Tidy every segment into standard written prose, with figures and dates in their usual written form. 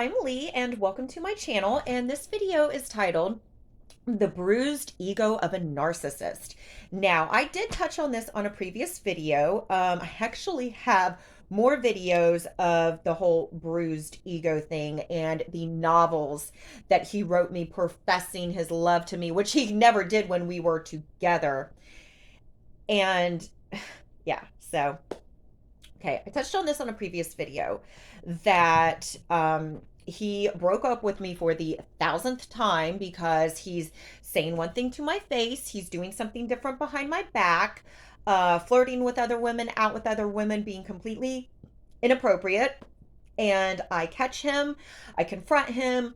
I'm Lee and welcome to my channel, and this video is titled The Bruised Ego of a Narcissist. Now, I did touch on this on a previous video. I actually have more videos of the whole bruised ego thing and the novels that he wrote me professing his love to me, which he never did when we were together. And yeah, so okay, I touched on this on a previous video that he broke up with me for the thousandth time because he's saying one thing to my face, he's doing something different behind my back, flirting with other women, out with other women, being completely inappropriate. And I catch him, I confront him,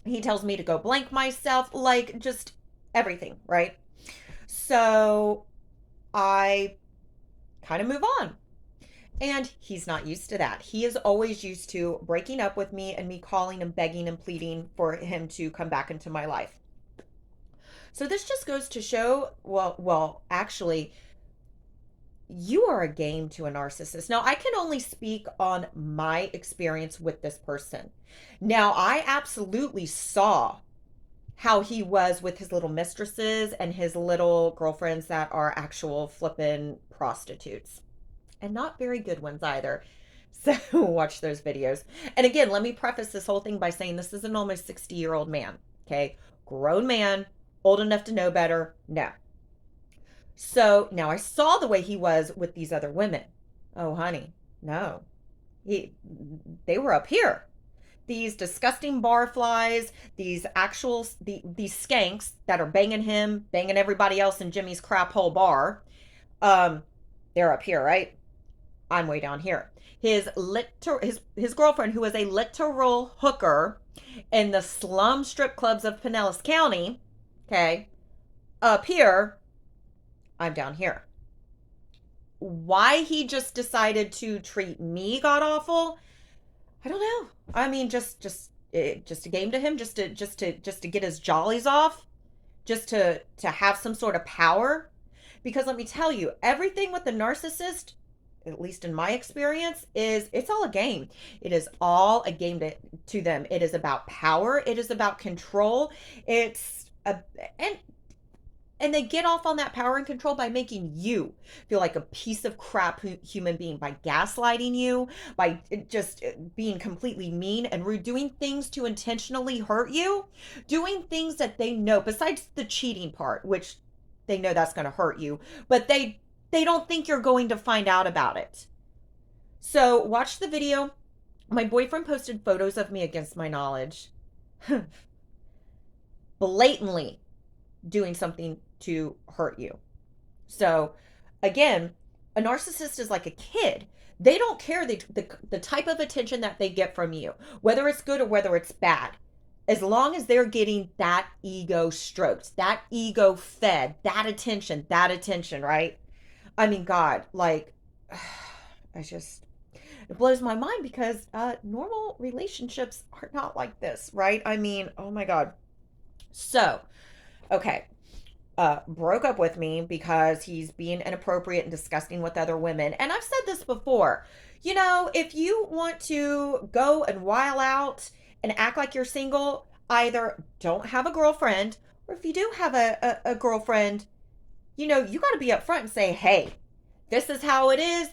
he tells me to go blank myself, like just everything, right? So I kind of move on. And he's not used to that. He is always used to breaking up with me and me calling and begging and pleading for him to come back into my life. So this just goes to show, actually, you are a game to a narcissist. Now, I can only speak on my experience with this person. Now, I absolutely saw how he was with his little mistresses and his little girlfriends that are actual flippin' prostitutes. And not very good ones either. So watch those videos. And again, let me preface this whole thing by saying this is an almost 60-year-old man. Okay. Grown man, old enough to know better. No. So now I saw the way he was with these other women. Oh, honey. No. They were up here. These disgusting barflies, these skanks that are banging him, banging everybody else in Jimmy's crap hole bar. They're up here, right? I'm way down here. His girlfriend, who was a literal hooker in the slum strip clubs of Pinellas County, okay, up here, I'm down here. Why he just decided to treat me god awful, I don't know. I mean, just a game to him, just to get his jollies off, just to have some sort of power. Because let me tell you, everything with the narcissist, at least in my experience, it's all a game. It is all a game to them. It is about power. It is about control. And they get off on that power and control by making you feel like a piece of crap human being, by gaslighting you, by just being completely mean and rude, doing things to intentionally hurt you, doing things that they know, besides the cheating part, which they know that's going to hurt you, but they don't think you're going to find out about it. So watch the video. My boyfriend posted photos of me against my knowledge, blatantly doing something to hurt you. So again, a narcissist is like a kid. They don't care the type of attention that they get from you, whether it's good or whether it's bad. As long as they're getting that ego stroked, that ego fed, that attention, right? I mean, God, like, it blows my mind because normal relationships are not like this, right? I mean, oh my God. So, okay, broke up with me because he's being inappropriate and disgusting with other women. And I've said this before, you know, if you want to go and while out and act like you're single, either don't have a girlfriend, or if you do have a girlfriend, you know, you got to be upfront and say, hey, this is how it is.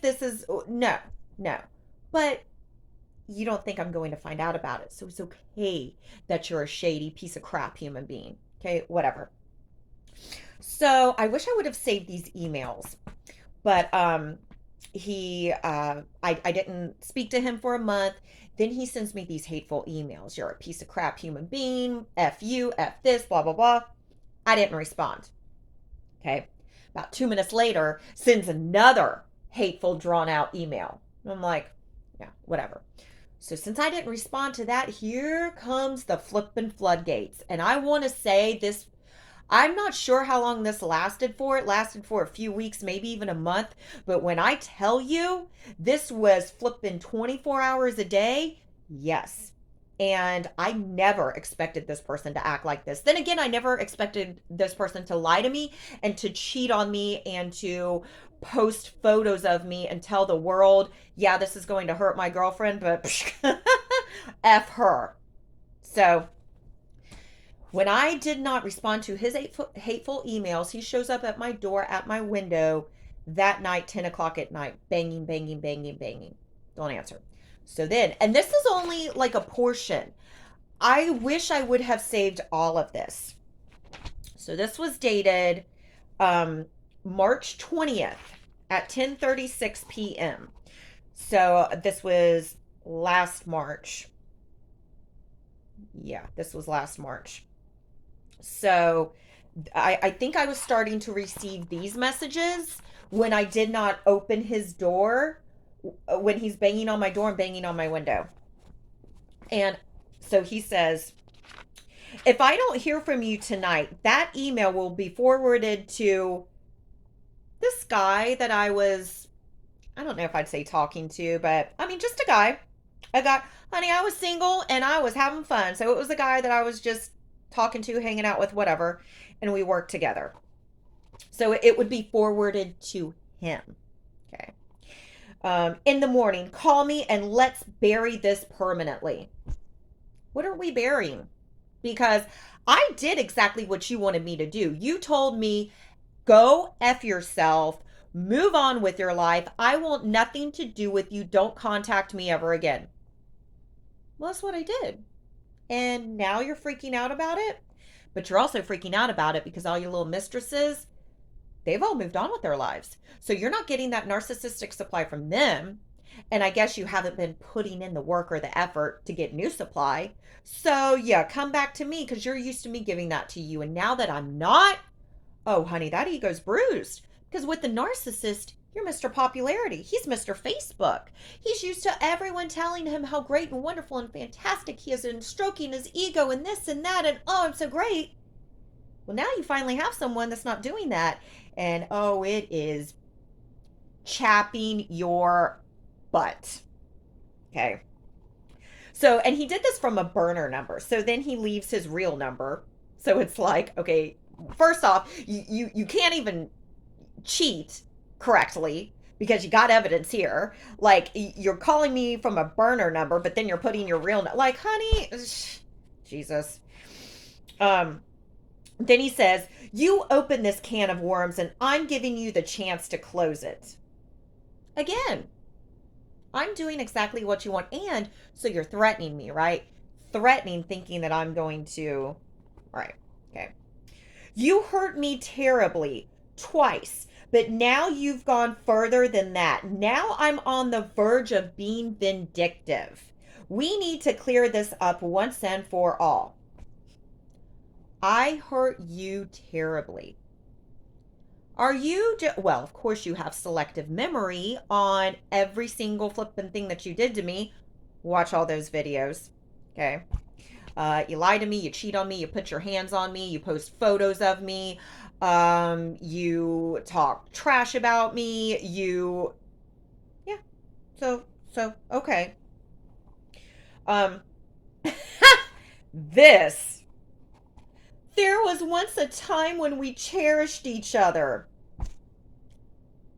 No. But you don't think I'm going to find out about it. So it's okay that you're a shady piece of crap human being. Okay, whatever. So I wish I would have saved these emails, but I didn't speak to him for a month. Then he sends me these hateful emails. You're a piece of crap human being. F you, F this, blah, blah, blah. I didn't respond. Okay. About 2 minutes later, sends another hateful, drawn out email. I'm like, yeah, whatever. So since I didn't respond to that, here comes the flippin' floodgates. And I want to say this, I'm not sure how long this lasted for. It lasted for a few weeks, maybe even a month. But when I tell you this was flipping 24 hours a day, yes. And I never expected this person to act like this. Then again, I never expected this person to lie to me and to cheat on me and to post photos of me and tell the world, yeah, this is going to hurt my girlfriend, but F her. So when I did not respond to his hateful emails, he shows up at my door, at my window that night, 10 o'clock at night, banging, banging, banging, banging. Don't answer. So then, and this is only like a portion. I wish I would have saved all of this. So this was dated March 20th at 10:36 p.m. So this was last March. Yeah, this was last March. So I think I was starting to receive these messages when I did not open his door, when he's banging on my door and banging on my window. And so he says, if I don't hear from you tonight, that email will be forwarded to this guy that I don't know if I'd say talking to, but I mean, just a guy. I got, honey, I was single and I was having fun. So it was a guy that I was just talking to, hanging out with, whatever. And we worked together. So it would be forwarded to him. Okay. In the morning, call me and let's bury this permanently. What are we burying? Because I did exactly what you wanted me to do. You told me, go F yourself, move on with your life. I want nothing to do with you. Don't contact me ever again. Well, that's what I did. And now you're freaking out about it. But you're also freaking out about it because all your little mistresses, they've all moved on with their lives. So you're not getting that narcissistic supply from them. And I guess you haven't been putting in the work or the effort to get new supply. So yeah, come back to me because you're used to me giving that to you. And now that I'm not, oh, honey, that ego's bruised. Because with the narcissist, you're Mr. Popularity. He's Mr. Facebook. He's used to everyone telling him how great and wonderful and fantastic he is and stroking his ego and this and that. And oh, I'm so great. Well, now you finally have someone that's not doing that. And oh, it is chapping your butt. Okay. So, and he did this from a burner number. So then he leaves his real number. So it's like, okay, first off, you can't even cheat correctly because you got evidence here. Like you're calling me from a burner number, but then you're putting your real like, honey, Jesus. Then he says, you open this can of worms and I'm giving you the chance to close it. Again, I'm doing exactly what you want. And so you're threatening me, right? Threatening, thinking that I'm going to, right? Okay. You hurt me terribly twice, but now you've gone further than that. Now I'm on the verge of being vindictive. We need to clear this up once and for all. I hurt you terribly. Are you, well, of course you have selective memory on every single flippin' thing that you did to me. Watch all those videos. Okay. You lie to me, you cheat on me, you put your hands on me, you post photos of me, you talk trash about me, yeah. So, okay. Um, this. There was once a time when we cherished each other.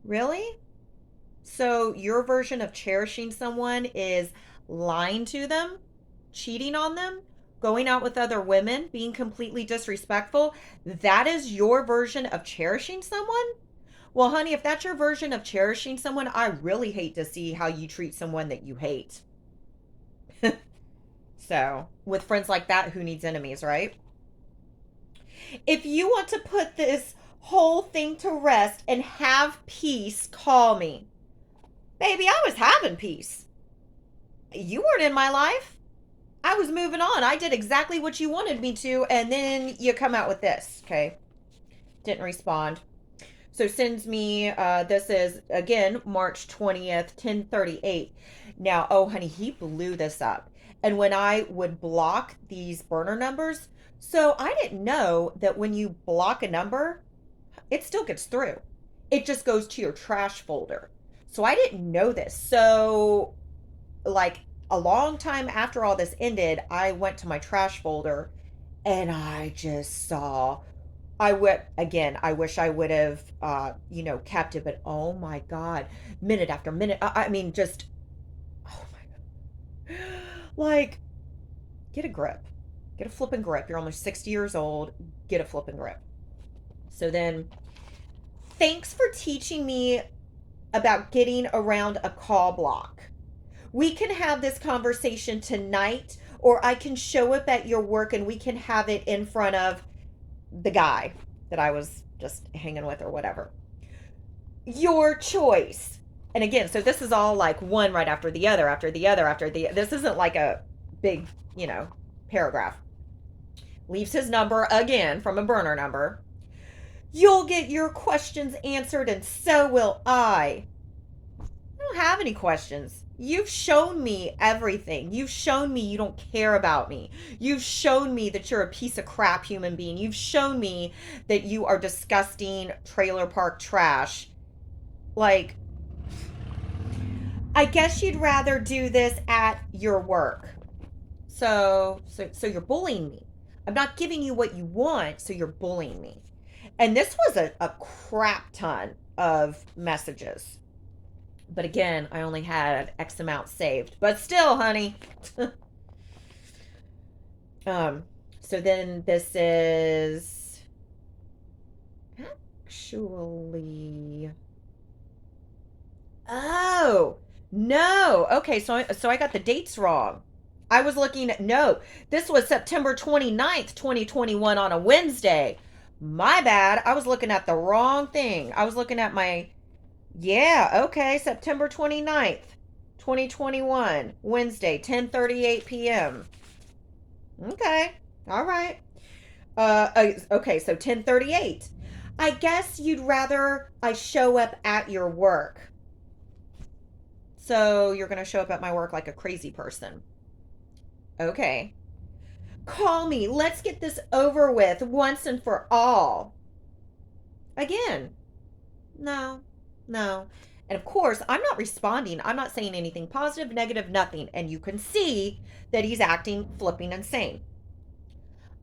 Really? So your version of cherishing someone is lying to them, cheating on them, going out with other women, being completely disrespectful? That is your version of cherishing someone? Well, honey, if that's your version of cherishing someone, I really hate to see how you treat someone that you hate. So, with friends like that, who needs enemies, right? If you want to put this whole thing to rest and have peace, call me. Baby, I was having peace. You weren't in my life. I was moving on. I did exactly what you wanted me to, and then you come out with this, okay? Didn't respond. So sends me, this is, again, March 20th, 10:38. Now, oh, honey, he blew this up. And when I would block these burner numbers, so I didn't know that when you block a number, it still gets through. It just goes to your trash folder. So I didn't know this. So, like, a long time after all this ended, I went to my trash folder and I just saw, I went again. I wish I would have, kept it, but oh my God, minute after minute. I mean, just, oh my God. Like, get a grip. Get a flipping grip. You're almost 60 years old. Get a flipping grip. So then, thanks for teaching me about getting around a call block. We can have this conversation tonight, or I can show up at your work and we can have it in front of the guy that I was just hanging with or whatever. Your choice. And again, so this is all like one right after the other, after the other, after the. This isn't like a big, paragraph. Leaves his number again from a burner number. You'll get your questions answered, and so will I. I don't have any questions. You've shown me everything. You've shown me you don't care about me. You've shown me that you're a piece of crap human being. You've shown me that you are disgusting trailer park trash. Like, I guess you'd rather do this at your work. So you're bullying me. I'm not giving you what you want, so you're bullying me. And this was a crap ton of messages. But again, I only had X amount saved. But still, honey. So then this is actually. Oh, no. Okay, so I got the dates wrong. I was looking at, no, this was September 29th, 2021 on a Wednesday. My bad. I was looking at the wrong thing. I was looking at my, yeah, okay, September 29th, 2021, Wednesday, 10:38 p.m. Okay, all right. Okay, so 10:38. I guess you'd rather I show up at your work. So you're going to show up at my work like a crazy person. Okay. Call me. Let's get this over with once and for all. Again, no, no. And of course, I'm not responding. I'm not saying anything positive, negative, nothing. And you can see that he's acting flipping insane.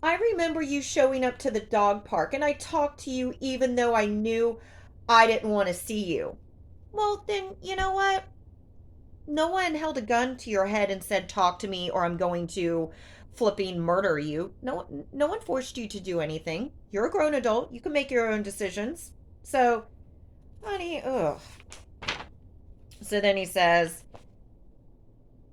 I remember you showing up to the dog park and I talked to you even though I knew I didn't want to see you. Well, then, you know what? No one held a gun to your head and said, talk to me or I'm going to flipping murder you. No one forced you to do anything. You're a grown adult. You can make your own decisions. So, honey, ugh. So then he says,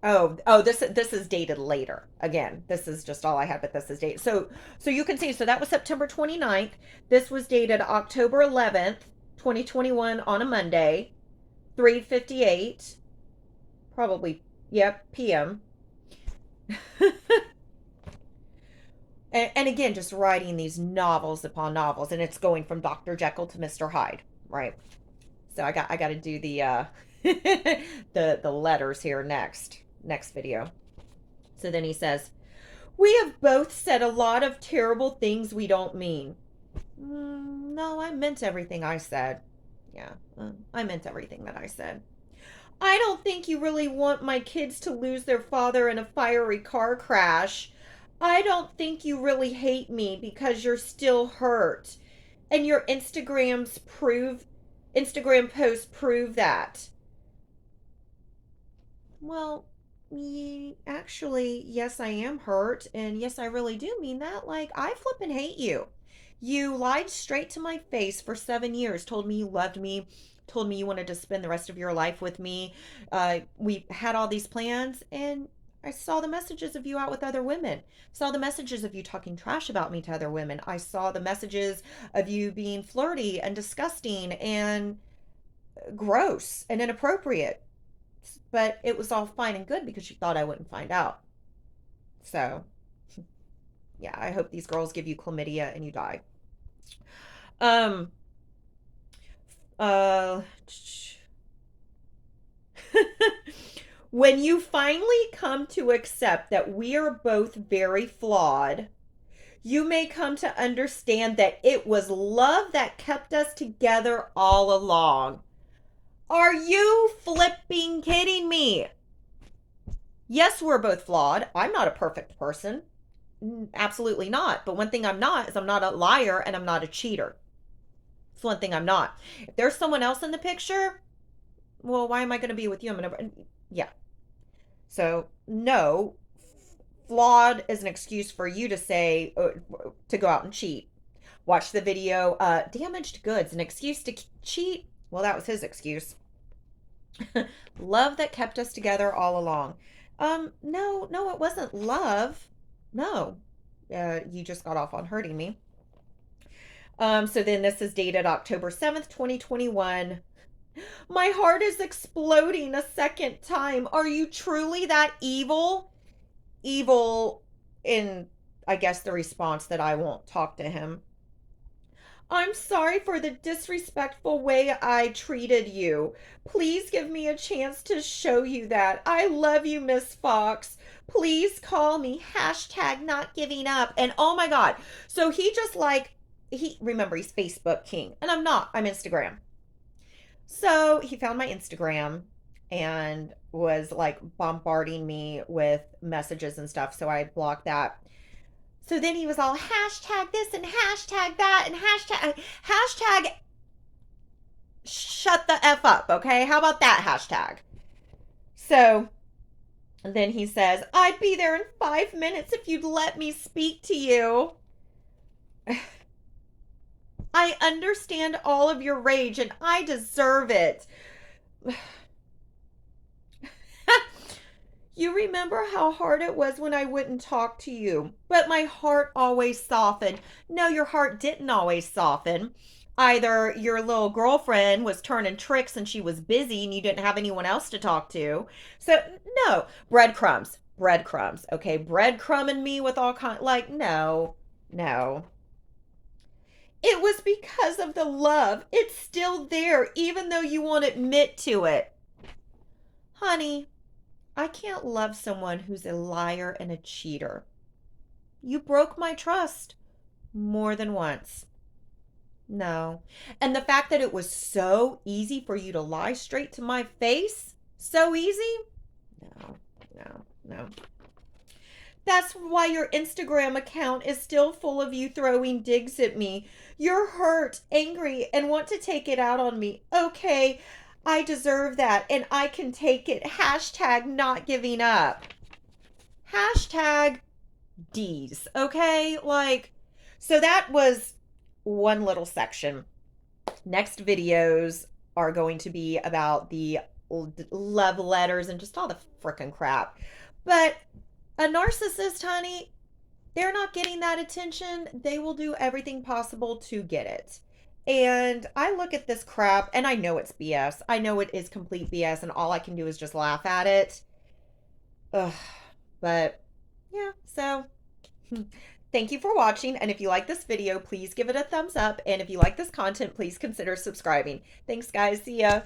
this is dated later. Again, this is just all I had, but this is dated. So you can see, so that was September 29th. This was dated October 11th, 2021 on a Monday, 3:58. Probably, yep, PM. and again, just writing these novels upon novels, and it's going from Dr. Jekyll to Mr. Hyde, right? So I got to do the the letters here next video. So then he says, "We have both said a lot of terrible things we don't mean." No, I meant everything I said. Yeah, I meant everything that I said. I don't think you really want my kids to lose their father in a fiery car crash. I don't think you really hate me because you're still hurt. And your Instagram posts prove that. Well, actually, yes, I am hurt. And yes, I really do mean that. Like, I flippin' hate you. You lied straight to my face for 7 years, told me you loved me, told me you wanted to spend the rest of your life with me. We had all these plans, and I saw the messages of you out with other women. Saw the messages of you talking trash about me to other women. I saw the messages of you being flirty and disgusting and gross and inappropriate. But it was all fine and good because you thought I wouldn't find out. So, yeah, I hope these girls give you chlamydia and you die. Uh, when you finally come to accept that we are both very flawed, you may come to understand that it was love that kept us together all along. Are you flipping kidding me? Yes, we're both flawed. I'm not a perfect person. Absolutely not. But one thing I'm not is I'm not a liar and I'm not a cheater. It's one thing I'm not. If there's someone else in the picture, well, why am I going to be with you? Yeah. So, no, flawed as an excuse for you to say to go out and cheat. Watch the video, damaged goods, an excuse to cheat. Well, that was his excuse. Love that kept us together all along. No, it wasn't love. No, you just got off on hurting me. So then this is dated October 7th, 2021. My heart is exploding a second time. Are you truly that evil? Evil in, I guess, the response that I won't talk to him. I'm sorry for the disrespectful way I treated you. Please give me a chance to show you that. I love you, Miss Fox. Please call me. Hashtag not giving up. And oh my God. So he just like, remember, he's Facebook king. And I'm not. I'm Instagram. So he found my Instagram and was like bombarding me with messages and stuff. So I blocked that. So then he was all hashtag this and hashtag that and hashtag shut the F up, okay? How about that hashtag? So then he says, I'd be there in 5 minutes if you'd let me speak to you. I understand all of your rage and I deserve it. You remember how hard it was when I wouldn't talk to you, but my heart always softened. No, your heart didn't always soften. Either your little girlfriend was turning tricks and she was busy and you didn't have anyone else to talk to. So, no, breadcrumbs, okay? Breadcrumbing me with all kind, like, no. It was because of the love. It's still there, even though you won't admit to it. Honey, I can't love someone who's a liar and a cheater. You broke my trust more than once. No. And the fact that it was so easy for you to lie straight to my face, so easy? No. That's why your Instagram account is still full of you throwing digs at me. You're hurt, angry, and want to take it out on me. Okay, I deserve that, and I can take it. Hashtag not giving up. Hashtag D's, okay? Like, so that was one little section. Next videos are going to be about the love letters and just all the frickin' crap. But a narcissist, honey, they're not getting that attention. They will do everything possible to get it. And I look at this crap and I know it's BS. I know it is complete BS and all I can do is just laugh at it. Ugh. But yeah, so thank you for watching. And if you like this video, please give it a thumbs up. And if you like this content, please consider subscribing. Thanks, guys. See ya.